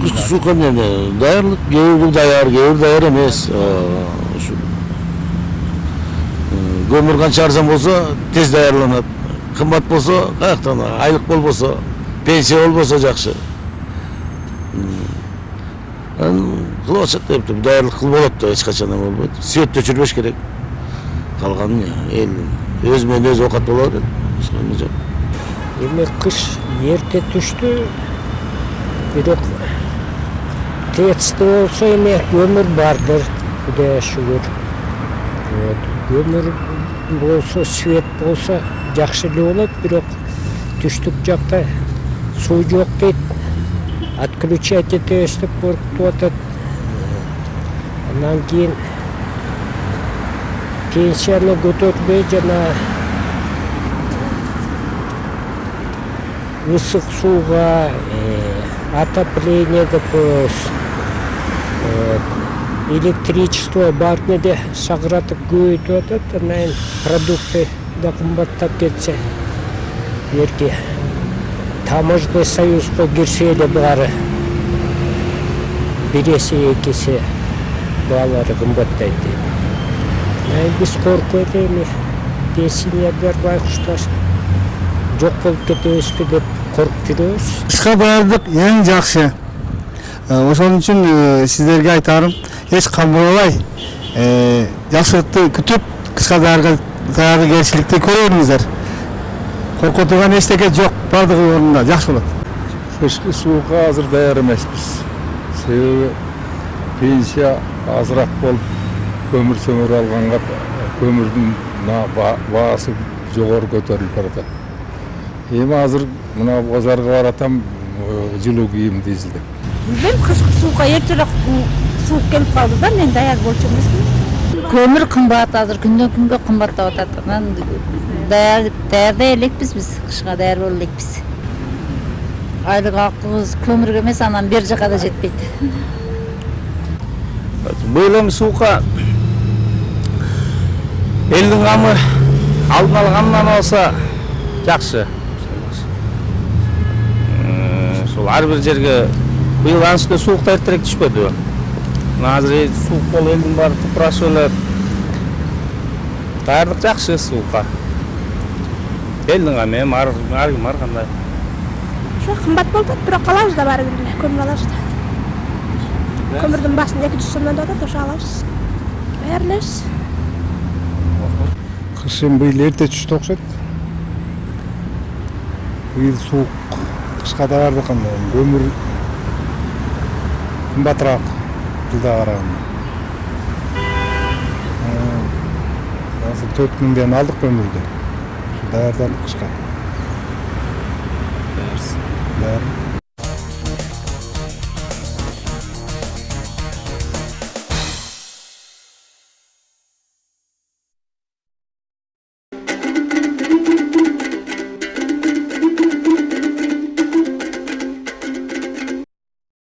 Kışkı suqa emне dayarlık, kebiri dayar, kebiri dayar emес. Көмір қанша арзан болса, тез даярланат. Қымбат болса, қаяқтан айлық болбоса, пенсия болбоса жақсы. Қылып атшат деп, даярлық қыл болады да, ешқашан болбайды. Светті өшірбеш керек. Қалғанын өзімен өз оқат болады. Emek kış yerte düştü, birok teçte olsa emek ömür vardır, Xudoya şükür. Ömür olsa, svet olsa жақшылы болады, birok түштік жақта су жоқ дейді, отключать етестіп қорқытып атады. Анан кейін пенсияны көтермей жана ысық суға, отоплениеге көз, электричество барыны да шағыратып көйтіп атады, анан продукты да қымбаттап кетсе, ерке таможный союзға кірсе де бары біресе екесе бағалары қымбаттайды дейді. Біз қорқып едік, пенсионерлер байқұштар жоқ болып кетеміз бе деп қорқып жүрміз. Қысқа бардық ең жақсы. Ошон үчүн сиздерге айтарым, эч камбалбай, жакшылыкты күтүп, кышка даярчылыкты көрөңүздөр. Коркутууган эчтеке жок, бардыгы орунда, жакшы болот. Кышкы сууга азыр даяр эмеспиз. Себеби пенсия азыраак болуп, көмүр сөмүр алганга көмүрдүн баасы жогору көтөрүлүп баратат. Эми азыр мына базарга баратам, жылуу кийим дизилдеп. Мен кышкы сууга эртерээк сууп келип калды да, мен даяр болчу эмесмин. Көмүр кымбат, азыр күндөн күнгө кымбаттап атат. Анан даярдай элекпиз биз, кышка даяр боло элекпиз. Айлык акыбыз көмүргө эмес, анан бер жака да жетпейт. Быйыл эми суука элдин камы алдын алгандан болсо жакшы. Ошол ар бир жерге быйыл анын үстүнө суук да эртерээк түшпөдү. Азыр суук болуп элдин баары тупурашып эле. Даярдык жакшы суука. Элдин камы эми ар ким ар кандай. Ошо кымбат болуп атат, бирок алабыз да баары бир көмүр алабыз да. Көмүрдүн баасын 200 сомдон да атат, ошо алабыз. Даярдайбыз. Кышын быйыл эрте түштү окшойт. Быйыл суук, кышка даярдык кандай, көмүр кымбатыраак жылга караганда. Азыр 4 миңден алдык көмүрдү. Даярдалып кышка. Даярсыз.